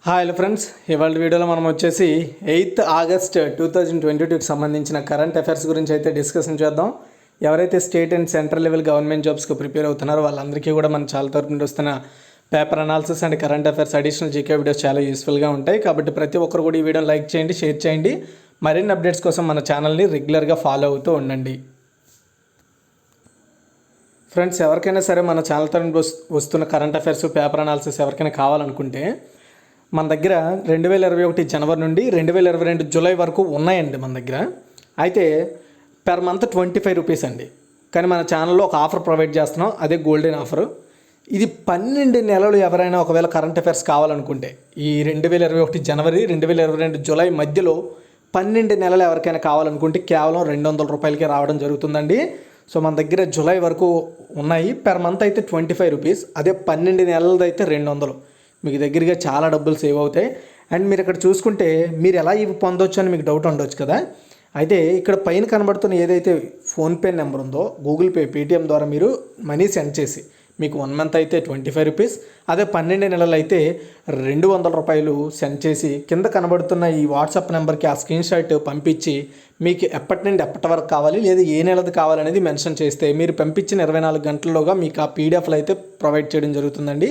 Hello friends, ఇవాళ వీడియోలో మనం వచ్చేసి 8th ఆగస్ట్ 2022కి సంబంధించిన కరెంట్ అఫైర్స్ గురించి అయితే డిస్కషన్ చేద్దాం. ఎవరైతే state and central level government జాబ్స్కి ప్రిపేర్ అవుతున్నారో వాళ్ళందరికీ కూడా మన చాలా తరపు నుండి వస్తున్న paper analysis and current affairs additional GK videos చాలా యూస్ఫుల్గా ఉంటాయి. కాబట్టి ప్రతి ఒక్కరు కూడా ఈ వీడియోని లైక్ చేయండి, షేర్ చేయండి. మరిన్ని అప్డేట్స్ కోసం మన ఛానల్ని రెగ్యులర్గా ఫాలో అవుతూ ఉండండి. ఫ్రెండ్స్, ఎవరికైనా సరే మన ఛానల్ తరపు వస్తున్న కరెంట్ అఫైర్స్ పేపర్ అనాలిసిస్ ఎవరికైనా కావాలనుకుంటే మన దగ్గర 2021 జనవరి నుండి 2022 జూలై వరకు ఉన్నాయండి మన దగ్గర. అయితే పెర్ మంత్ 25 రూపీస్ అండి. కానీ మన ఛానల్లో ఒక ఆఫర్ ప్రొవైడ్ చేస్తున్నాం, అదే గోల్డెన్ ఆఫర్. ఇది 12 నెలలు ఎవరైనా ఒకవేళ కరెంట్ అఫైర్స్ కావాలనుకుంటే ఈ 2021 జనవరి 2022 జూలై మధ్యలో 12 నెలలు ఎవరికైనా కావాలనుకుంటే కేవలం 200 రూపాయలకే రావడం జరుగుతుందండి. సో మన దగ్గర జూలై వరకు ఉన్నాయి. పెర్ మంత్ అయితే 25 రూపీస్, అదే 12 నెలలది అయితే 200. మీకు దగ్గరగా చాలా డబ్బులు సేవ్ అవుతాయి. అండ్ మీరు ఇక్కడ చూసుకుంటే మీరు ఎలా ఇవి పొందొచ్చు అని మీకు డౌట్ ఉండొచ్చు కదా. అయితే ఇక్కడ పైన కనబడుతున్న ఏదైతే ఫోన్పే నెంబర్ ఉందో గూగుల్ పే, పేటిఎం ద్వారా మీరు మనీ సెండ్ చేసి మీకు 1 మంత్ అయితే 25 రూపీస్, అదే 12 నెలలు అయితే 200 రూపాయలు సెండ్ చేసి కింద కనబడుతున్న ఈ వాట్సాప్ నెంబర్కి ఆ స్క్రీన్ షాట్ పంపించి మీకు ఎప్పటి నుండి ఎప్పటి వరకు కావాలి లేదా ఏ నెలది కావాలనేది మెన్షన్ చేస్తే మీరు పంపించిన 24 గంటల్లోగా మీకు ఆ పీడిఎఫ్లు అయితే ప్రొవైడ్ చేయడం జరుగుతుందండి.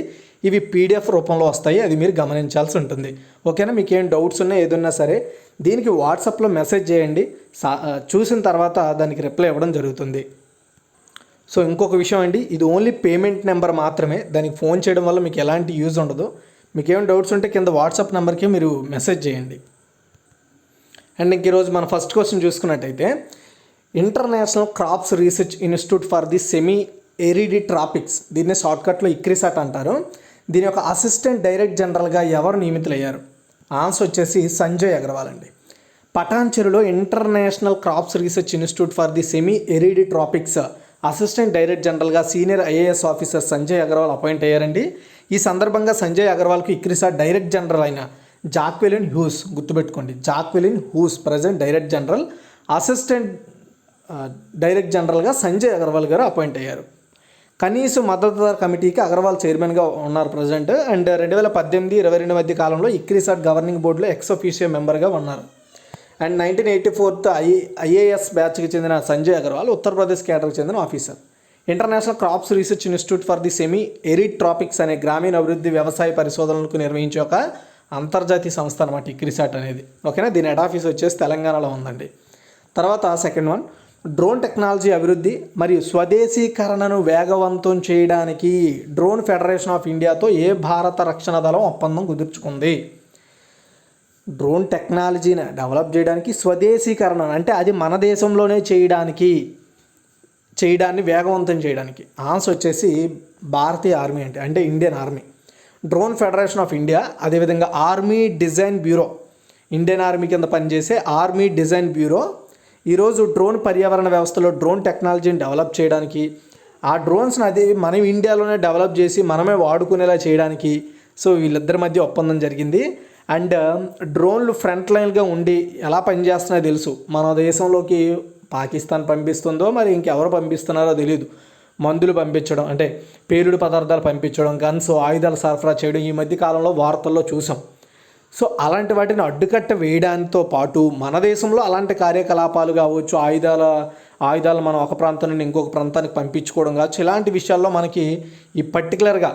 ఇవి పీడిఎఫ్ రూపంలో వస్తాయి, అది మీరు గమనించాల్సి ఉంటుంది. ఓకేనా? మీకు ఏం డౌట్స్ ఉన్నా ఏదున్నా సరే దీనికి వాట్సాప్లో మెసేజ్ చేయండి, చూసిన తర్వాత దానికి రిప్లై ఇవ్వడం జరుగుతుంది. సో ఇంకొక విషయం అండి, ఇది ఓన్లీ పేమెంట్ నెంబర్ మాత్రమే, దానికి ఫోన్ చేయడం వల్ల మీకు ఎలాంటి యూజ్ ఉండదు. మీకు ఏమైనా డౌట్స్ ఉంటే కింద వాట్సాప్ నెంబర్కి మీరు మెసేజ్ చేయండి. అండ్ ఇంక ఈరోజు మన ఫస్ట్ క్వశ్చన్ చూసుకున్నట్టయితే, International Crops Research Institute for the Semi Arid Tropics, దీన్ని షార్ట్కట్లో ఇక్రిసాట్ అంటారు. దీని యొక్క అసిస్టెంట్ డైరెక్టర్ జనరల్గా ఎవరు నియమితులయ్యారు? ఆన్సర్ వచ్చేసి సంజయ్ అగర్వాల్ అండి. పటాన్చెరులో International Crops Research Institute for the Semi Arid Tropics assistant director జనరల్గా senior IAS officer Sanjay Agarwal appoint అయ్యారండి. ఈ సందర్భంగా సంజయ్ అగర్వాల్కు ఇక్రిసాట్ డైరెక్టర్ జనరల్ అయిన జాక్వెలిన్ హ్యూస్, గుర్తుపెట్టుకోండి, Jacqueline Hughes present director general, assistant director జనరల్గా సంజయ్ అగర్వాల్ గారు అపాయింట్ అయ్యారు. కనీస మద్దతుదారు కమిటీకి అగర్వాల్ చైర్మన్గా ఉన్నారు ప్రజెంట్. అండ్ 2018-22 మధ్య కాలంలో ఇక్రిసాట్ గవర్నింగ్ బోర్డులో ఎక్స్ ఆఫీషియో మెంబర్గా ఉన్నారు. అండ్ 1984 ఐఏఎస్ బ్యాచ్కి చెందిన సంజయ్ అగర్వాల్ ఉత్తరప్రదేశ్ కేటర్కి చెందిన officer. International Crops Research Institute for the semi arid tropics అనే గ్రామీణ అభివృద్ధి వ్యవసాయ పరిశోధనలకు నిర్వహించే ఒక అంతర్జాతీయ సంస్థ అనమాట ఇక్రిసాట్ అనేది. ఓకేనా? దీని హెడ్ ఆఫీస్ వచ్చేసి తెలంగాణలో ఉందండి. తర్వాత సెకండ్ వన్, డ్రోన్ టెక్నాలజీ అభివృద్ధి మరియు స్వదేశీకరణను వేగవంతం చేయడానికి డ్రోన్ ఫెడరేషన్ ఆఫ్ ఇండియాతో ఏ భారత రక్షణ దళం ఒప్పందం కుదుర్చుకుంది? డ్రోన్ టెక్నాలజీని డెవలప్ చేయడానికి, స్వదేశీకరణ అంటే అది మన దేశంలోనే చేయడాన్ని వేగవంతం చేయడానికి ఆన్సర్ వచ్చేసి భారతీయ ఆర్మీ అంటే Indian army. Drone Federation of India, అదేవిధంగా army design bureau, Indian army కింద పనిచేసే ఆర్మీ డిజైన్ బ్యూరో ఈరోజు డ్రోన్ పర్యావరణ వ్యవస్థలో డ్రోన్ టెక్నాలజీని డెవలప్ చేయడానికి, ఆ డ్రోన్స్ని అది మనం ఇండియాలోనే డెవలప్ చేసి మనమే వాడుకునేలా చేయడానికి సో వీళ్ళిద్దరి మధ్య ఒప్పందం జరిగింది. అండ్ డ్రోన్లు ఫ్రంట్ లైన్గా ఉండి ఎలా పనిచేస్తున్నాయో తెలుసు. మన దేశంలోకి పాకిస్తాన్ పంపిస్తుందో మరి ఇంకెవరు పంపిస్తున్నారో తెలియదు. మందులు పంపించడం అంటే పేలుడు పదార్థాలు పంపించడం, గన్స్, ఆయుధాలు సరఫరా చేయడం ఈ మధ్య కాలంలో వార్తల్లో చూసాం. సో అలాంటి వాటిని అడ్డుకట్ట వేయడంతో పాటు మన దేశంలో అలాంటి కార్యకలాపాలు కావచ్చు, ఆయుధాలు మనం ఒక ప్రాంతం నుండి ఇంకొక ప్రాంతానికి పంపించుకోవడం కావచ్చు, ఇలాంటి విషయాల్లో మనకి ఈ పర్టికులర్గా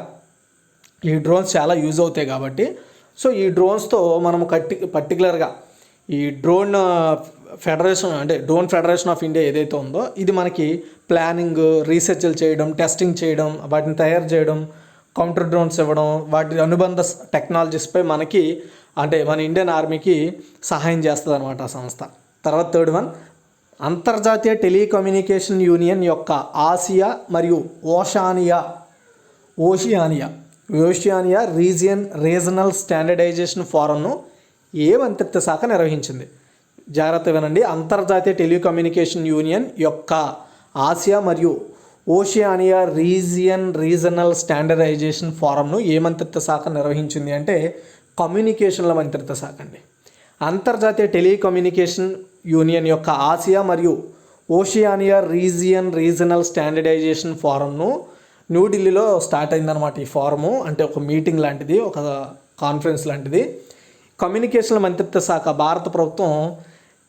ఈ డ్రోన్స్ చాలా యూజ్ అవుతాయి. కాబట్టి సో ఈ డ్రోన్స్తో మనం పర్టికులర్గా ఈ డ్రోన్ ఫెడరేషన్ ఆఫ్ ఇండియా ఏదైతే ఉందో ఇది మనకి ప్లానింగ్, రీసెర్చ్లు చేయడం, టెస్టింగ్ చేయడం, వాటిని తయారు చేయడం, కౌంటర్ డ్రోన్స్ ఇవ్వడం, వాటి అనుబంధ టెక్నాలజీస్పై మనకి అంటే మన ఇండియన్ ఆర్మీకి సహాయం చేస్తుంది అనమాట ఆ సంస్థ. తర్వాత థర్డ్ వన్, అంతర్జాతీయ టెలికమ్యూనికేషన్ యూనియన్ యొక్క ఆసియా మరియు ఓషియానియా రీజనల్ స్టాండర్డైజేషన్ ఫోరంను ఏ మంత్రిత్వ శాఖ నిర్వహించింది? జాగ్రత్త వినండి. అంతర్జాతీయ టెలికమ్యూనికేషన్ యూనియన్ యొక్క ఆసియా మరియు ఓషియానియా రీజనల్ స్టాండర్డైజేషన్ ఫోరంను ఏ మంత్రిత్వ శాఖ నిర్వహించింది అంటే కమ్యూనికేషన్ల మంత్రిత్వ శాఖ అండి. అంతర్జాతీయ టెలికమ్యూనికేషన్ యూనియన్ యొక్క ఆసియా మరియు ఓషియానియా రీజనల్ స్టాండర్డైజేషన్ ఫోరంను న్యూఢిల్లీలో స్టార్ట్ అయిందనమాట. ఈ ఫోరము అంటే ఒక మీటింగ్ లాంటిది, ఒక కాన్ఫరెన్స్ లాంటిది. కమ్యూనికేషన్ల మంత్రిత్వ శాఖ, భారత ప్రభుత్వం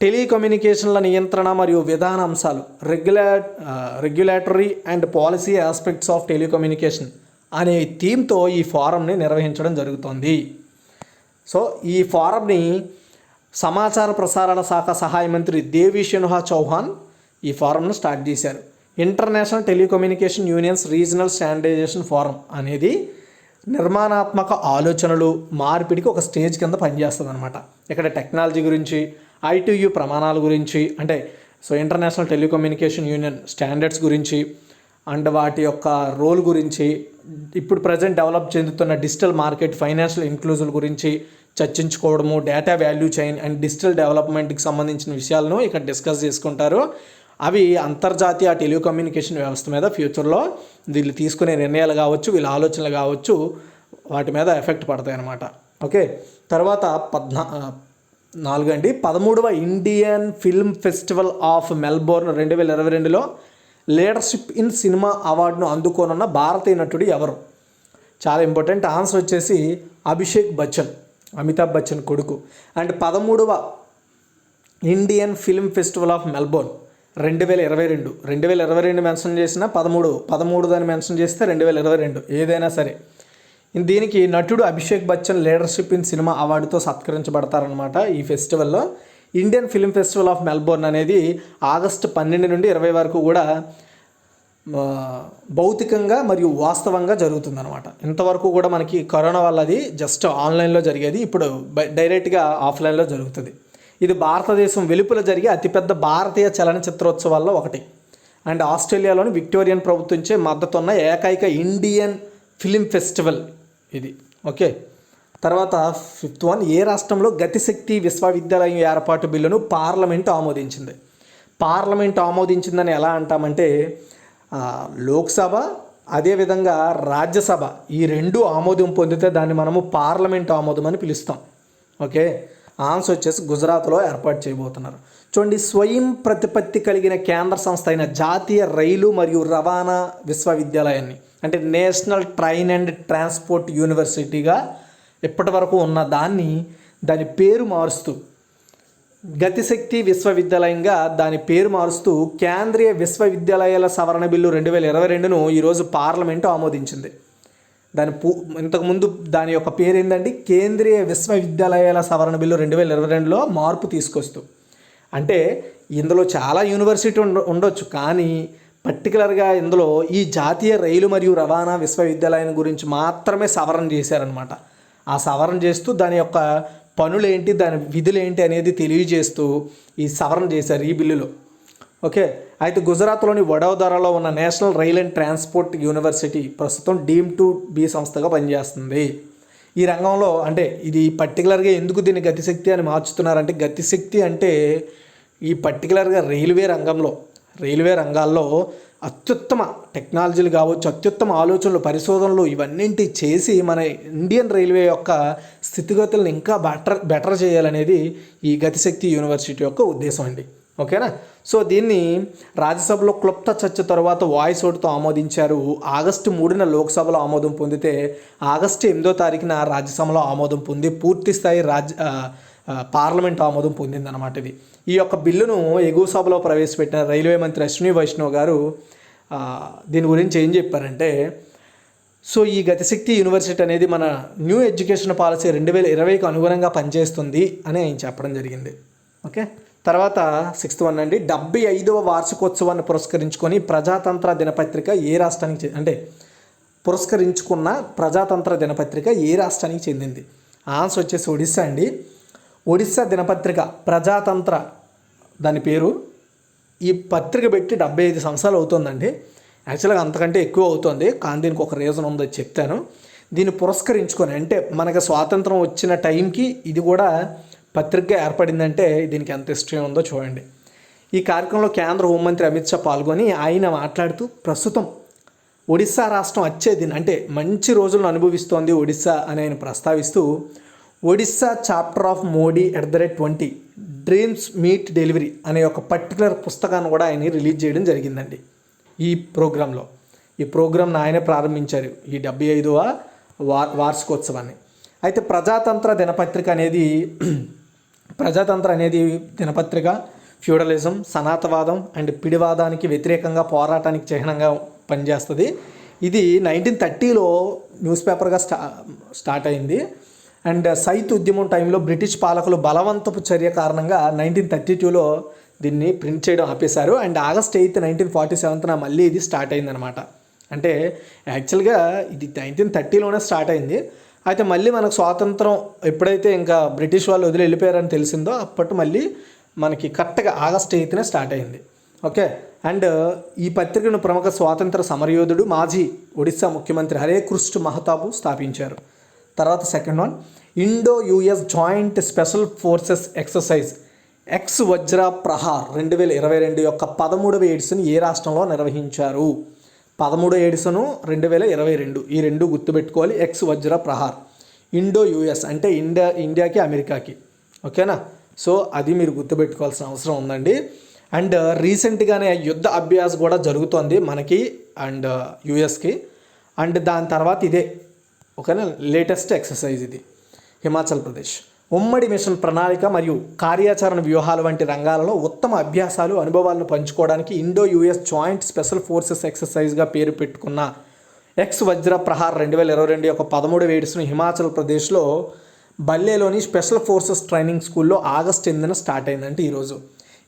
టెలికమ్యూనికేషన్ల నియంత్రణ మరియు విధాన అంశాలు, regulatory and policy aspects of telecommunication అనే థీమ్తో ఈ ఫోరంని నిర్వహించడం జరుగుతోంది. సో ఈ ఫోరంని సమాచార ప్రసారాల శాఖ సహాయ మంత్రి దేవి సిన్హా చౌహాన్ ఈ ఫోరంను స్టార్ట్ చేశారు. International telecommunication union's regional standardization forum అనేది నిర్మాణాత్మక ఆలోచనలు మార్పిడికి ఒక స్టేజ్ కింద పనిచేస్తుంది అనమాట. ఇక్కడ టెక్నాలజీ గురించి, ITU ప్రమాణాల గురించి, అంటే so international telecommunication union standards గురించి అండ్ వాటి యొక్క రోల్ గురించి, ఇప్పుడు ప్రజెంట్ డెవలప్ చెందుతున్న డిజిటల్ మార్కెట్, ఫైనాన్షియల్ ఇంక్లూజివ్ గురించి చర్చించుకోవడము, data value chain and digital డెవలప్మెంట్కి సంబంధించిన విషయాలను ఇక్కడ డిస్కస్ చేసుకుంటారు. అవి అంతర్జాతీయ టెలికమ్యూనికేషన్ వ్యవస్థ మీద ఫ్యూచర్లో వీళ్ళు తీసుకునే నిర్ణయాలు కావచ్చు, వీళ్ళ ఆలోచనలు కావచ్చు, వాటి మీద ఎఫెక్ట్ పడతాయి అన్నమాట. ఓకే, తర్వాత 13వ Indian Film Festival of Melbourne 2022లో లీడర్షిప్ ఇన్ సినిమా అవార్డును అందుకోనున్న భారతీయ నటుడు ఎవరు? చాలా ఇంపార్టెంట్. ఆన్సర్ వచ్చేసి అభిషేక్ బచ్చన్, అమితాబ్ బచ్చన్ కొడుకు. అండ్ 13వ Indian Film Festival of Melbourne 2022 mention చేసిన 13 దాన్ని మెన్షన్ చేస్తే 2022 ఏదైనా సరే. దీనికి నటుడు Abhishek Bachchan leadership in cinema అవార్డుతో సత్కరించబడతారనమాట. ఈ ఫెస్టివల్లో Indian Film Festival of Melbourne అనేది ఆగస్టు 12 నుండి 20 వరకు కూడా భౌతికంగా మరియు వాస్తవంగా జరుగుతుందన్నమాట. ఇంతవరకు కూడా మనకి కరోనా వల్ల అది జస్ట్ ఆన్లైన్లో జరిగేది, ఇప్పుడు డైరెక్ట్గా ఆఫ్లైన్లో జరుగుతుంది. ఇది భారతదేశం వెలుపల జరిగే అతిపెద్ద భారతీయ చలనచిత్రోత్సవాల్లో ఒకటి. అండ్ ఆస్ట్రేలియాలోని విక్టోరియన్ ప్రభుత్వంచే మద్దతున్న ఏకైక ఇండియన్ ఫిలిం ఫెస్టివల్ ఇది. ఓకే, తర్వాత 5th వన్, ఏ రాష్ట్రంలో గతిశక్తి విశ్వవిద్యాలయం ఏర్పాటు బిల్లును పార్లమెంటు ఆమోదించింది? పార్లమెంటు ఆమోదించిందని ఎలా అంటామంటే లోక్సభ అదేవిధంగా రాజ్యసభ ఈ రెండు ఆమోదం పొందితే దాన్ని మనము పార్లమెంటు ఆమోదం అని పిలుస్తాం. ఓకే, ఆన్సర్ వచ్చేసి గుజరాత్లో ఏర్పాటు చేయబోతున్నారు. చూడండి, స్వయం ప్రతిపత్తి కలిగిన కేంద్ర సంస్థ అయిన జాతీయ రైలు మరియు రవాణా విశ్వవిద్యాలయాన్ని, అంటే నేషనల్ ట్రైన్ అండ్ ట్రాన్స్పోర్ట్ యూనివర్సిటీగా ఇప్పటి వరకు ఉన్న దాని పేరు మారుస్తూ గతిశక్తి విశ్వవిద్యాలయంగా దాని పేరు మారుస్తూ కేంద్రీయ విశ్వవిద్యాలయాల సవరణ బిల్లు 2022ను ఈరోజు పార్లమెంటు ఆమోదించింది. ఇంతకుముందు దాని యొక్క పేరు ఏంటంటే కేంద్రీయ విశ్వవిద్యాలయాల సవరణ బిల్లు 2022లో మార్పు తీసుకొస్తూ. అంటే ఇందులో చాలా యూనివర్సిటీ ఉండొచ్చు, కానీ పర్టికులర్గా ఇందులో ఈ జాతీయ రైలు మరియు రవాణా విశ్వవిద్యాలయం గురించి మాత్రమే సవరణ చేశారనమాట. ఆ సవరణ చేస్తూ దాని యొక్క పనులేంటి, దాని విధులేంటి అనేది తెలియజేస్తూ ఈ సవరణ చేశారు ఈ బిల్లులో. ఓకే, అయితే గుజరాత్లోని వడోదరాలో ఉన్న national rail and transport university ప్రస్తుతం డీమ్ టు బి సంస్థగా పనిచేస్తుంది. ఈ రంగంలో అంటే ఇది పర్టికులర్గా ఎందుకు దీన్ని గతిశక్తి అని మార్చుతున్నారంటే, గతిశక్తి అంటే ఈ పర్టికులర్గా రైల్వే రంగాల్లో అత్యుత్తమ టెక్నాలజీలు కావచ్చు, అత్యుత్తమ ఆలోచనలు, పరిశోధనలు ఇవన్నింటి చేసి మన ఇండియన్ రైల్వే యొక్క స్థితిగతులను ఇంకా బెటర్ చేయాలనేది ఈ గతిశక్తి యూనివర్సిటీ యొక్క ఉద్దేశం అండి. ఓకేనా? సో దీన్ని రాజ్యసభలో క్లుప్త చర్చ తర్వాత వాయిస్ ఓటుతో ఆమోదించారు. ఆగస్టు 3న లోక్సభలో ఆమోదం పొందితే ఆగస్టు 8వ తారీఖున రాజ్యసభలో ఆమోదం పొంది పూర్తి స్థాయి పార్లమెంట్ ఆమోదం పొందిందన్నమాట. ఈ యొక్క బిల్లును ఎగువ సభలో ప్రవేశపెట్టిన రైల్వే మంత్రి అశ్విని వైష్ణవ్ గారు దీని గురించి ఏం చెప్పారంటే, సో ఈ గతిశక్తి యూనివర్సిటీ అనేది మన న్యూ ఎడ్యుకేషన్ పాలసీ 2020కి అనుగుణంగా పనిచేస్తుంది అని ఆయన చెప్పడం జరిగింది. ఓకే, తర్వాత 6th వన్ అండి, 75వ వార్షికోత్సవాన్ని పురస్కరించుకొని ప్రజాతంత్ర దినపత్రిక ఏ రాష్ట్రానికి పురస్కరించుకున్న ప్రజాతంత్ర దినపత్రిక ఏ రాష్ట్రానికి చెందింది? ఆన్సర్ వచ్చేసి ఒడిస్సా అండి. ఒడిస్సా దినపత్రిక ప్రజాతంత్ర దాని పేరు. ఈ పత్రిక పెట్టి 75 సంవత్సరాలు అవుతుందండి. యాక్చువల్గా అంతకంటే ఎక్కువ అవుతుంది, కానీ దీనికి ఒక రీజన్ ఉందో చెప్తాను. దీన్ని పురస్కరించుకొని అంటే మనకు స్వాతంత్రం వచ్చిన టైంకి ఇది కూడా పత్రికగా ఏర్పడిందంటే దీనికి ఎంత హిస్టరీ ఉందో చూడండి. ఈ కార్యక్రమంలో కేంద్ర హోంమంత్రి అమిత్ షా పాల్గొని ఆయన మాట్లాడుతూ ప్రస్తుతం ఒడిస్సా రాష్ట్రం వచ్చేది అంటే మంచి రోజులను అనుభవిస్తోంది ఒడిస్సా అని ఆయన ప్రస్తావిస్తూ, Odisha chapter of Modi @20 dreams meet delivery అనే ఒక పర్టికులర్ పుస్తకాన్ని కూడా ఆయన రిలీజ్ చేయడం జరిగిందండి. ఈ ప్రోగ్రాంను ఆయనే ప్రారంభించారు ఈ 75వ వార్షికోత్సవాన్ని. అయితే ప్రజాతంత్ర అనేది దినపత్రిక ఫ్యూడలిజం, సనాతవాదం అండ్ పిడివాదానికి వ్యతిరేకంగా పోరాటానికి చిహ్నంగా పనిచేస్తుంది. ఇది 1930లో న్యూస్ పేపర్గా స్టార్ట్ అయింది. అండ్ సైత్ ఉద్యమం టైంలో బ్రిటిష్ పాలకులు బలవంతపు చర్య కారణంగా 1932లో దీన్ని ప్రింట్ చేయడం ఆపేశారు. అండ్ ఆగస్ట్ 8, 1947 మళ్ళీ ఇది స్టార్ట్ అయిందనమాట. అంటే యాక్చువల్గా ఇది 1930లోనే స్టార్ట్ అయింది. అయితే మళ్ళీ మనకు స్వాతంత్రం ఎప్పుడైతే ఇంకా బ్రిటిష్ వాళ్ళు వదిలి వెళ్ళిపోయారని తెలిసిందో అప్పటి మళ్ళీ మనకి కరెక్ట్గా ఆగస్ట్ 8నే స్టార్ట్ అయింది. ఓకే. అండ్ ఈ పత్రికను ప్రముఖ స్వాతంత్ర సమరయోధుడు మాజీ ఒడిశా ముఖ్యమంత్రి హరే కృష్ణ మహతాబు స్థాపించారు. తర్వాత second one, Indo US joint special forces exercise Ex Vajra Prahar 2022 యొక్క 13వ ఎడిషన్ ఏ రాష్ట్రంలో నిర్వహించారు? 13వ ఎడిషను 2022. ఈ రెండు గుర్తుపెట్టుకోవాలి. X Vajra Prahar, Indo US అంటే ఇండియాకి అమెరికాకి. ఓకేనా? సో అది మీరు గుర్తుపెట్టుకోవాల్సిన అవసరం ఉందండి. అండ్ రీసెంట్గానే యుద్ధ అభ్యాస్ కూడా జరుగుతోంది మనకి అండ్ యుఎస్కి. అండ్ దాని తర్వాత ఇదే ఓకేనా లేటెస్ట్ ఎక్సర్సైజ్ ఇది. హిమాచల్ ప్రదేశ్ ఉమ్మడి మిషన్ ప్రణాళిక మరియు కార్యాచరణ వ్యూహాలు వంటి రంగాలలో ఉత్తమ అభ్యాసాలు, అనుభవాలను పంచుకోవడానికి Indo US joint special forces ఎక్సర్సైజ్గా పేరు పెట్టుకున్న ఎక్స్ వజ్ర ప్రహార్ 2022 యొక్క 13వ ఎడిషన్ హిమాచల్ ప్రదేశ్లో బల్లేలోని స్పెషల్ ఫోర్సెస్ ట్రైనింగ్ స్కూల్లో ఆగస్ట్ 8న స్టార్ట్ అయిందంటే ఈరోజు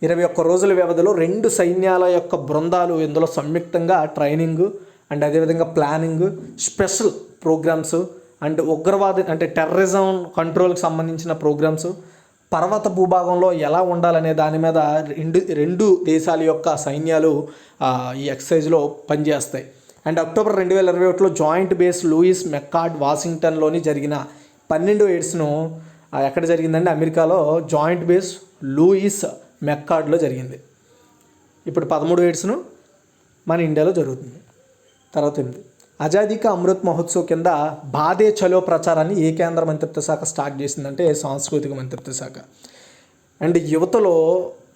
21 రోజుల వ్యవధిలో 2 సైన్యాల యొక్క బృందాలు ఇందులో సంయుక్తంగా ట్రైనింగ్ అండ్ అదేవిధంగా ప్లానింగ్, స్పెషల్ ప్రోగ్రామ్స్ అండ్ ఉగ్రవాద అంటే టెర్రరిజం కంట్రోల్కి సంబంధించిన ప్రోగ్రామ్స్, పర్వత భూభాగంలో ఎలా ఉండాలనే దాని మీద రెండు దేశాల యొక్క సైన్యాలు ఈ ఎక్సర్సైజ్లో పనిచేస్తాయి. అండ్ అక్టోబర్ 2021లో జాయింట్ బేస్ లూయిస్ మెక్కార్డ్ వాషింగ్టన్లోని జరిగిన 12వ ఎడిషను ఎక్కడ జరిగిందంటే అమెరికాలో జాయింట్ బేస్ లూయిస్ మెక్కార్డ్లో జరిగింది. ఇప్పుడు 13వ ఎడిషను మన ఇండియాలో జరుగుతుంది. తర్వాత 8 ఆజాదీ కా అమృత్ మహోత్సవ్ కింద బాదే చలో ప్రచారాన్ని ఏ కేంద్ర మంత్రిత్వ శాఖ స్టార్ట్ చేసిందంటే సాంస్కృతిక మంత్రిత్వ శాఖ. అండ్ యువతలో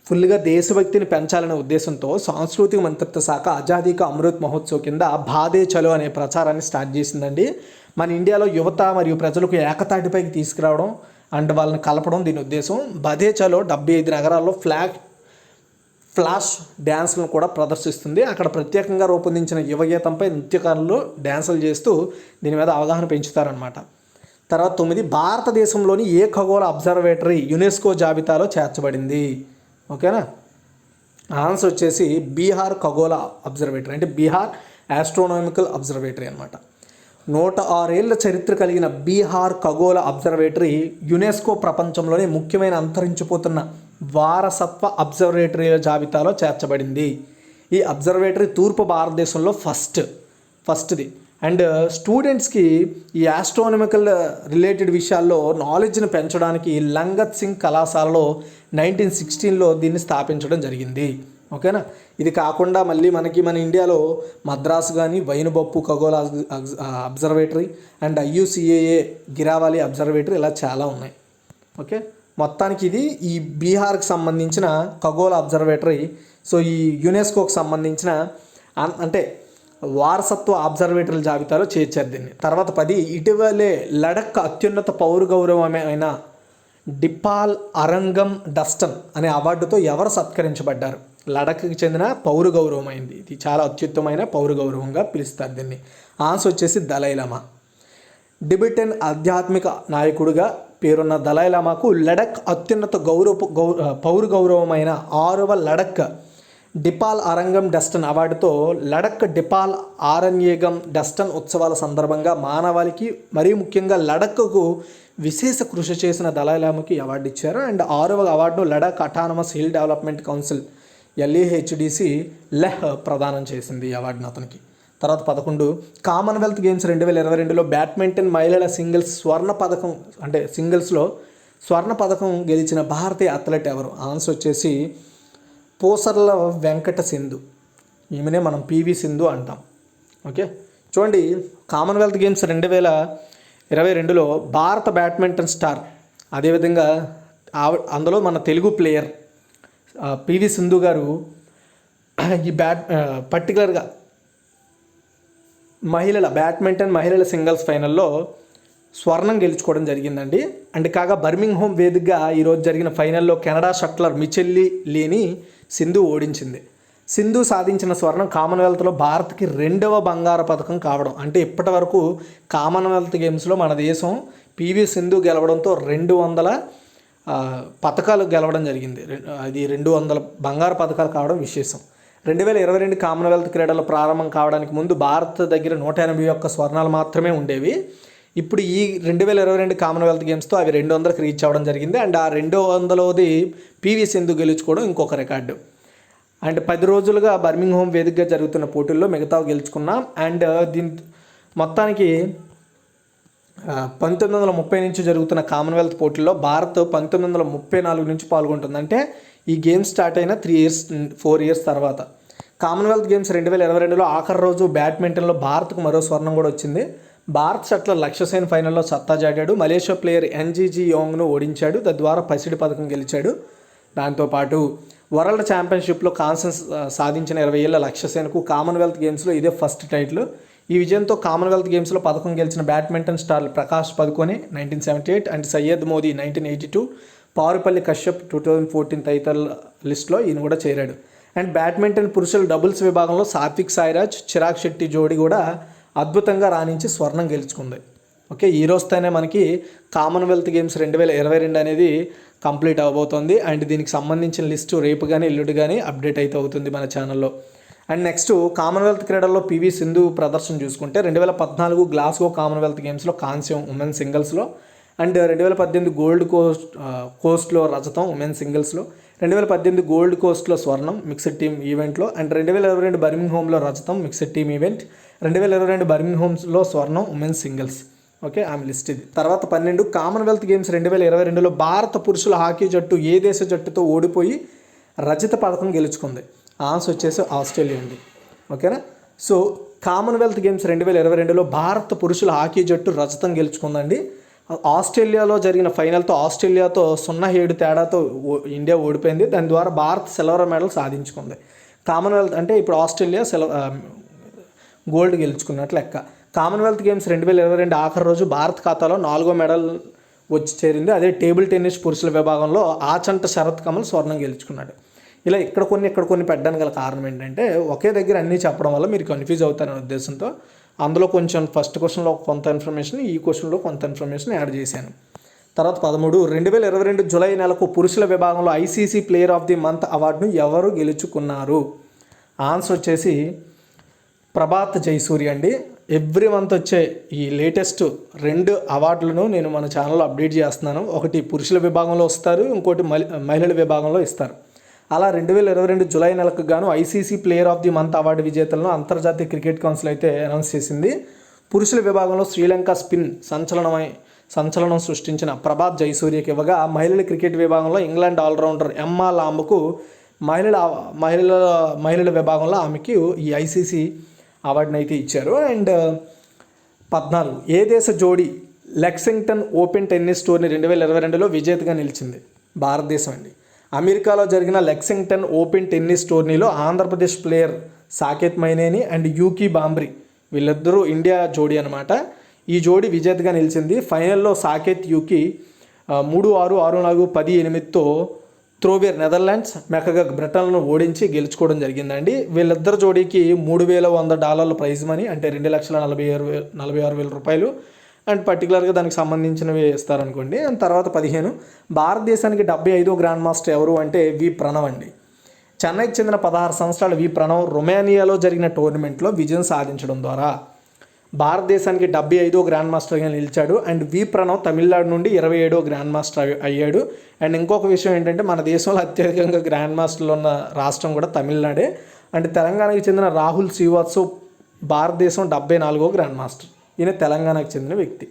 ఫుల్గా దేశభక్తిని పెంచాలనే ఉద్దేశంతో సాంస్కృతిక మంత్రిత్వ శాఖ ఆజాదీ కా అమృత్ మహోత్సవ్ కింద బాదే చలో అనే ప్రచారాన్ని స్టార్ట్ చేసిందండి. మన ఇండియాలో యువత మరియు ప్రజలకు ఏకతాటిపైకి తీసుకురావడం అండ్ వాళ్ళని కలపడం దీని ఉద్దేశం. బాదే చలో 75 నగరాల్లో ఫ్లాష్ డ్యాన్స్లను కూడా ప్రదర్శిస్తుంది. అక్కడ ప్రత్యేకంగా రూపొందించిన యువగీతంపై నృత్యకారులు డ్యాన్సులు చేస్తూ దీని మీద అవగాహన పెంచుతారనమాట. తర్వాత 9 భారతదేశంలోని ఏ ఖగోళ అబ్జర్వేటరీ యునెస్కో జాబితాలో చేర్చబడింది? ఓకేనా? ఆన్సర్ వచ్చేసి బీహార్ ఖగోళ అబ్జర్వేటరీ అంటే బీహార్ ఆస్ట్రోనామికల్ అబ్జర్వేటరీ అనమాట. 106 ఏళ్ల చరిత్ర కలిగిన బీహార్ ఖగోళ అబ్జర్వేటరీ యునెస్కో ప్రపంచంలోనే ముఖ్యమైన అంతరించిపోతున్న వారసత్వ అబ్జర్వేటరీల జాబితాలో చేర్చబడింది. ఈ అబ్జర్వేటరీ తూర్పు భారతదేశంలో ఫస్ట్ది. అండ్ స్టూడెంట్స్కి ఈ ఆస్ట్రోనామికల్ రిలేటెడ్ విషయాల్లో నాలెడ్జ్ని పెంచడానికి లంగత్ సింగ్ కళాశాలలో 1916లో దీన్ని స్థాపించడం జరిగింది. ఓకేనా? ఇది కాకుండా మళ్ళీ మన ఇండియాలో మద్రాసు కానీ వైనుబప్పు ఖగోళ అబ్జర్వేటరీ అండ్ IUCAA గిరావాలి అబ్జర్వేటరీ ఇలా చాలా ఉన్నాయి. ఓకే, మొత్తానికి ఇది ఈ బీహార్కి సంబంధించిన ఖగోళ అబ్జర్వేటరీ. సో ఈ యునెస్కోకి సంబంధించిన అంటే వారసత్వ అబ్జర్వేటరీల జాబితాలో చేర్చారు దీన్ని. తర్వాత 10 ఇటీవలే లడఖ్ అత్యున్నత పౌర గౌరవమైన డిపాల్ అరంగం డస్టన్ అనే అవార్డుతో ఎవరు సత్కరించబడ్డారు? లడఖ్కి చెందిన పౌర గౌరవం అయింది. ఇది చాలా అత్యుత్తమైన పౌర గౌరవంగా పిలుస్తారు దీన్ని. ఆన్సర్ వచ్చేసి దలైలామా. టిబెటన్ ఆధ్యాత్మిక నాయకుడిగా పేరున్న దలైలామాకు లడఖ్ అత్యున్నత పౌర గౌరవమైన 6వ లడఖ్ డిపాల్ అరంగం డస్టన్ అవార్డుతో లడఖ్ డిపాల్ ఆరణ్యేగం డస్టన్ ఉత్సవాల సందర్భంగా మానవాళికి మరీ ముఖ్యంగా లడఖ్కు విశేష కృషి చేసిన దలైలామాకి అవార్డు ఇచ్చారు. అండ్ 6వ అవార్డును Ladakh autonomous hill development council LAHDC Leh ప్రదానం చేసింది ఈ అవార్డును అతనికి. తర్వాత 11 కామన్వెల్త్ గేమ్స్ 2022లో బ్యాడ్మింటన్ మహిళల సింగిల్స్లో స్వర్ణ పథకం గెలిచిన భారతీయ అథ్లెట్ ఎవరు? ఆన్సర్ వచ్చేసి పోసర్ల వెంకట సింధు. ఈమెనే మనం PV సింధు అంటాం. ఓకే, చూడండి కామన్వెల్త్ గేమ్స్ 2022లో భారత బ్యాడ్మింటన్ స్టార్ అదేవిధంగా అందులో మన తెలుగు ప్లేయర్ PV సింధు గారు ఈ పర్టికులర్గా మహిళల సింగిల్స్ ఫైనల్లో స్వర్ణం గెలుచుకోవడం జరిగిందండి. అండ్ కాగా బర్మింగ్హామ్ వేదికగా ఈరోజు జరిగిన ఫైనల్లో కెనడా షట్లర్ మిచెల్లీ లీని సింధు ఓడించింది. సింధు సాధించిన స్వర్ణం కామన్వెల్త్లో భారత్కి 2వ బంగారు పథకం కావడం. అంటే ఇప్పటి వరకు కామన్వెల్త్ గేమ్స్లో మన దేశం పివి సింధు గెలవడంతో 200 పథకాలు గెలవడం జరిగింది. అది 200 బంగారు పథకాలు కావడం విశేషం. 2022 కామన్వెల్త్ క్రీడలు ప్రారంభం కావడానికి ముందు భారత్ దగ్గర 181 స్వర్ణాలు మాత్రమే ఉండేవి. ఇప్పుడు ఈ 2022 కామన్వెల్త్ గేమ్స్తో అవి 200కి రీచ్ అవ్వడం జరిగింది. అండ్ ఆ 200వది పివి సింధు గెలుచుకోవడం ఇంకొక రికార్డు. అండ్ 10 రోజులుగా బర్మింగ్హామ్ వేదికగా జరుగుతున్న పోటీల్లో మిగతావి గెలుచుకున్నాం. అండ్ దీని మొత్తానికి 1930 నుంచి జరుగుతున్న కామన్వెల్త్ పోటీల్లో భారత్ 1934 నుంచి పాల్గొంటుంది. అంటే ఈ గేమ్స్ స్టార్ట్ అయిన 4 ఇయర్స్ తర్వాత. కామన్వెల్త్ గేమ్స్ 2022లో ఆఖరి రోజు బ్యాడ్మింటన్లో భారత్కు మరో స్వర్ణం కూడా వచ్చింది. భారత్ షట్లర్ లక్ష్య సేన్ ఫైనల్లో సత్తా చాటాడు. మలేషియా ప్లేయర్ ఎన్జీజీ యోంగ్ను ఓడించాడు. తద్వారా పసిడి పథకం గెలిచాడు. దాంతోపాటు వరల్డ్ ఛాంపియన్షిప్లో కాన్సెన్స్ సాధించిన 20 ఏళ్ల లక్ష్య సేన్కు కామన్వెల్త్ గేమ్స్లో ఇదే ఫస్ట్ టైటిల్. ఈ విజయంతో కామన్వెల్త్ గేమ్స్లో పథకం గెలిచిన బ్యాడ్మింటన్ స్టార్లు ప్రకాష్ పదుకోనే 1978 అండ్ సయ్యద్ మోదీ 1982, పారుపల్లి కశ్యప్ 2014 తదితరుల లిస్టులో ఈయన కూడా చేరాడు. అండ్ బ్యాడ్మింటన్ పురుషుల డబుల్స్ విభాగంలో సాత్విక్ సాయిరాజ్, చిరాగ్ శెట్టి జోడీ కూడా అద్భుతంగా రాణించి స్వర్ణం గెలుచుకుంది. ఓకే, ఈ రోజుతోనే మనకి కామన్వెల్త్ గేమ్స్ 2022 అనేది కంప్లీట్ అవబోతోంది. అండ్ దీనికి సంబంధించిన లిస్టు రేపు కానీ ఎల్లుండి కానీ అప్డేట్ అయితే అవుతుంది మన ఛానల్లో. అండ్ నెక్స్ట్ కామన్వెల్త్ క్రీడల్లో పివి సింధు ప్రదర్శన చూసుకుంటే 2014 గ్లాస్గో కామన్వెల్త్ గేమ్స్లో కాంస్యం ఉమెన్ సింగిల్స్లో, అండ్ 2018 గోల్డ్ కోస్ట్లో రజతం ఉమెన్ సింగిల్స్లో, 2018 గోల్డ్ కోస్ట్లో స్వర్ణం మిక్స్డ్ టీమ్ ఈవెంట్లో, అండ్ 2022 బర్మింగ్హామ్లో రజతం మిక్స్డ్ టీమ్ ఈవెంట్, 2022 బర్మింగ్హామ్లో స్వర్ణం ఉమెన్ సింగిల్స్. ఓకే, ఆమె లిస్ట్ ఇది. తర్వాత 12 కామన్వెల్త్ గేమ్స్ 2022లో భారత పురుషుల హాకీ జట్టు ఏ దేశ జట్టుతో ఓడిపోయి రజత పథకం గెలుచుకుంది? ఆన్సర్ వచ్చేసి ఆస్ట్రేలియా అండి. ఓకేనా. సో కామన్వెల్త్ గేమ్స్ 2022లో భారత పురుషుల హాకీ జట్టు రజతం గెలుచుకుందండి. ఆస్ట్రేలియాలో జరిగిన ఫైనల్తో ఆస్ట్రేలియాతో 0-7 తేడాతో ఇండియా ఓడిపోయింది. దాని ద్వారా భారత్ సిల్వర్ మెడల్ సాధించుకుంది. కామన్వెల్త్ అంటే ఇప్పుడు ఆస్ట్రేలియా గోల్డ్ గెలుచుకున్నట్లు లెక్క. కామన్వెల్త్ గేమ్స్ 2022 ఆఖరి రోజు భారత్ ఖాతాలో 4వ మెడల్ వచ్చి చేరింది. అదే టేబుల్ టెన్నిస్ పురుషుల విభాగంలో ఆచంట శరత్ కమల్ స్వర్ణం గెలుచుకున్నాడు. ఇలా ఇక్కడ కొన్ని పెట్టడానికి గల కారణం ఏంటంటే ఒకే దగ్గర అన్నీ చెప్పడం వల్ల మీరు కన్ఫ్యూజ్ అవుతారనే ఉద్దేశంతో అందులో కొంచెం ఫస్ట్ క్వశ్చన్లో కొంత ఇన్ఫర్మేషన్, ఈ క్వశ్చన్లో కొంత ఇన్ఫర్మేషన్ యాడ్ చేశాను. తర్వాత 13 2022 జూలై నెలకు పురుషుల విభాగంలో ICC player of the month అవార్డును ఎవరు గెలుచుకున్నారు? ఆన్సర్ వచ్చేసి ప్రభాత్ జైసూర్య అండి. ఎవ్రీ మంత్ వచ్చే ఈ లేటెస్ట్ 2 అవార్డులను నేను మన ఛానల్లో అప్డేట్ చేస్తున్నాను. ఒకటి పురుషుల విభాగంలో ఇస్తారు, ఇంకోటి మహిళల విభాగంలో ఇస్తారు. అలా 2022 జూలై నెలకు గాను ICC player of the month award విజేతలను అంతర్జాతీయ క్రికెట్ కౌన్సిల్ అయితే అనౌన్స్ చేసింది. పురుషుల విభాగంలో శ్రీలంక స్పిన్ సంచలనం సృష్టించిన ప్రభాత్ జైసూర్యకి ఇవ్వగా, మహిళల క్రికెట్ విభాగంలో ఇంగ్లాండ్ ఆల్రౌండర్ ఎమ్మా లాంబకు, మహిళల విభాగంలో ఆమెకి ఈ ఐసీసీ అవార్డుని అయితే ఇచ్చారు. అండ్ 14 ఏ దేశ జోడీ లెక్సింగ్టన్ ఓపెన్ టెన్నిస్ టోర్నీ 2022లో విజేతగా నిలిచింది? భారతదేశం అండి. అమెరికాలో జరిగిన లెక్సింగ్టన్ ఓపెన్ టెన్నిస్ టోర్నీలో ఆంధ్రప్రదేశ్ ప్లేయర్ సాకేత్ మైనేని అండ్ యూకీ బాంబ్రీ వీళ్ళిద్దరూ ఇండియా జోడీ అనమాట. ఈ జోడీ విజేతగా నిలిచింది. ఫైనల్లో సాకేత్ యూకీ 3-6, 6-4, 10-8తో త్రోవేర్ నెదర్లాండ్స్, మెకగగ్ బ్రిటన్లను ఓడించి గెలుచుకోవడం జరిగిందండి. వీళ్ళిద్దరు జోడీకి $3,100 ప్రైజ్ మనీ, అంటే 2,46,000 రూపాయలు. అండ్ పర్టికులర్గా దానికి సంబంధించినవి ఇస్తారనుకోండి. అండ్ తర్వాత 15 భారతదేశానికి 75వ గ్రాండ్ మాస్టర్ ఎవరు అంటే వి ప్రణవ్ అండి. చెన్నైకి చెందిన 16 సంవత్సరాల వి ప్రణవ్ రొమేనియాలో జరిగిన టోర్నమెంట్లో విజయం సాధించడం ద్వారా భారతదేశానికి 75వ గ్రాండ్ మాస్టర్గా నిలిచాడు. అండ్ వి ప్రణవ్ తమిళనాడు నుండి 27వ గ్రాండ్ మాస్టర్ అయ్యాడు. అండ్ ఇంకొక విషయం ఏంటంటే మన దేశంలో అత్యధికంగా గ్రాండ్ మాస్టర్లు ఉన్న రాష్ట్రం కూడా తమిళనాడే. అండ్ తెలంగాణకి చెందిన రాహుల్ శ్రీవాత్సవ్ భారతదేశం 74వ గ్రాండ్ మాస్టర్. ఈయన తెలంగాణకు చెందిన వ్యక్తి.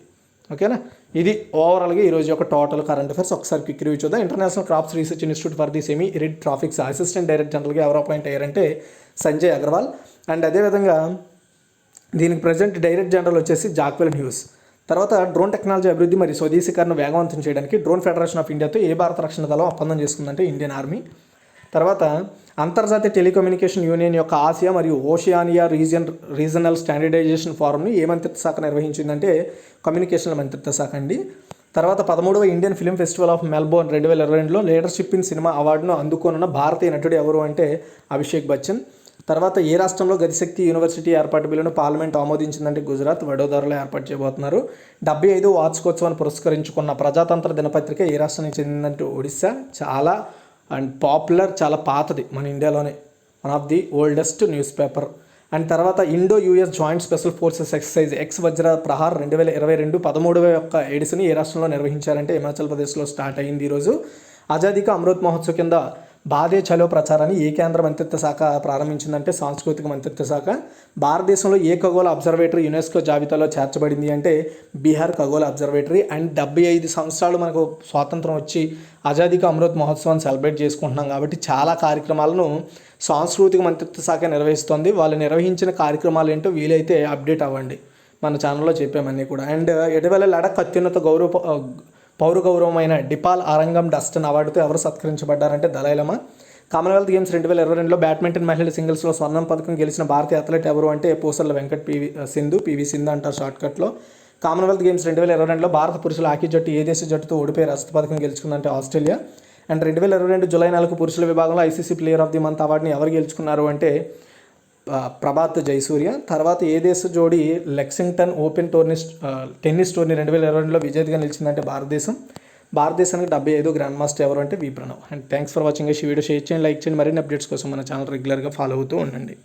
ఓకేనా. ఇది ఓవరాల్గా ఈరోజు యొక్క టోటల్ కరెంట్ అఫైర్స్. ఒకసారి క్విక్ రివ్యూ చూద్దాం. International Crops Research Institute for the semi arid traffics assistant director జనరల్గా ఎవరు అపాయింట్ అయ్యారంటే సంజయ్ అగర్వాల్. అండ్ అదేవిధంగా దీనికి ప్రజెంట్ డైరెక్టర్ జనరల్ వచ్చేసి జాక్వెల్ హ్యూస్. తర్వాత డ్రోన్ టెక్నాలజీ అభివృద్ధి మరియు స్వదేశీకరణ వేగవంతం చేయడానికి డ్రోన్ ఫెడరేషన్ ఆఫ్ ఇండియాతో ఏ భారత రక్షణ దళం ఒప్పందం చేసుకుందంటే ఇండియన్ ఆర్మీ. తర్వాత అంతర్జాతీయ టెలికమ్యూనికేషన్ యూనియన్ యొక్క ఆసియా మరియు ఓషియానియా రీజనల్ స్టాండర్డైజేషన్ ఫోరంని ఏ మంత్రిత్వ శాఖ నిర్వహించిందంటే కమ్యూనికేషన్ల మంత్రిత్వ శాఖ అండి. తర్వాత 13వ Indian Film Festival of Melbourne 2022లో లీడర్షిప్ ఇన్ సినిమా అవార్డును అందుకోనున్న భారతీయ నటుడు ఎవరు అంటే అభిషేక్ బచ్చన్. తర్వాత ఏ రాష్ట్రంలో గతిశక్తి యూనివర్సిటీ ఏర్పాటు బిల్లును పార్లమెంట్ ఆమోదించిందంటే గుజరాత్, వడోదరలో ఏర్పాటు చేయబోతున్నారు. 75వ వార్షికోత్సవాన్ని పురస్కరించుకున్న ప్రజాతంత్ర దినపత్రిక ఏ రాష్ట్రానికి చెందిందంటే ఒడిశా. చాలా అండ్ పాపులర్, చాలా పాతది, మన ఇండియాలోనే one of the oldest newspaper. And తర్వాత Indo US joint special forces exercise Ex Vajra Prahar 2022 13వ యొక్క ఎడిషన్ ఏ రాష్ట్రంలో నిర్వహించారంటే హిమాచల్ ప్రదేశ్లో స్టార్ట్ అయింది ఈరోజు. ఆజాదీ కా అమృత్ మహోత్సవ్ కింద బాదే చలో ప్రచారాన్ని ఏ కేంద్ర మంత్రిత్వ శాఖ ప్రారంభించిందంటే సాంస్కృతిక మంత్రిత్వ శాఖ. భారతదేశంలో ఏ ఖగోళ అబ్జర్వేటరీ యునెస్కో జాబితాలో చేర్చబడింది అంటే బీహార్ ఖగోళ అబ్జర్వేటరీ. అండ్ 75 సంవత్సరాలు మనకు స్వాతంత్రం వచ్చి ఆజాదీ కా అమృత్ మహోత్సవాన్ని సెలబ్రేట్ చేసుకుంటున్నాం కాబట్టి చాలా కార్యక్రమాలను సాంస్కృతిక మంత్రిత్వ శాఖ నిర్వహిస్తుంది. వాళ్ళు నిర్వహించిన కార్యక్రమాలు ఏంటో వీలైతే అప్డేట్ అవ్వండి, మన ఛానల్లో చెప్పామన్నీ కూడా. అండ్ ఇటీవల లడఖ్ అత్యున్నత పౌర గౌరవమైన డిపాల్ ఆరంగం డస్టన్ అవార్డుతో ఎవరు సత్కరించబడ్డారంటే దలైలమా. కామన్వెల్త్ గేమ్స్ 2022లో బ్యాడ్మింటన్ మహిళల సింగిల్స్లో స్వర్ణం పథకం గెలిచిన భారతీయ అథ్లెట్ ఎవరు అంటే పూసర్ల వెంకట్ పివి సింధు అంటారు షార్ట్కట్లో. కామన్వెల్త్ గేమ్స్ 2022లో భారత పురుషుల హాకీ జట్టు ఏ దేశ జట్టుతో ఓడిపోయి రజత పథకం గెలుచుకుందంటే ఆస్ట్రేలియా. అండ్ 2022 జూలై 4 పురుషుల విభాగంలో ICC player of the month అవార్డుని ఎవరు గెలుచుకున్నారు అంటే ప్రభాత్ జయసూర్య. తర్వాత ఏ దేశ జోడీ లెక్సింగ్టన్ ఓపెన్ టెన్నిస్ టోర్నీ 2022లో విజేతగా నిలిచిందంటే భారతదేశానికి 75 గ్రాండ్ మాస్టర్ ఎవరు అంటే V Pranav. And thanks for watching. ఈ వీడియో షేర్ చేయండి, లైక్ చేయండి. మరిన్ని అప్డేట్స్ కోసం మన ఛానల్ రెగ్యులర్గా ఫాలో అవుతూ ఉండండి.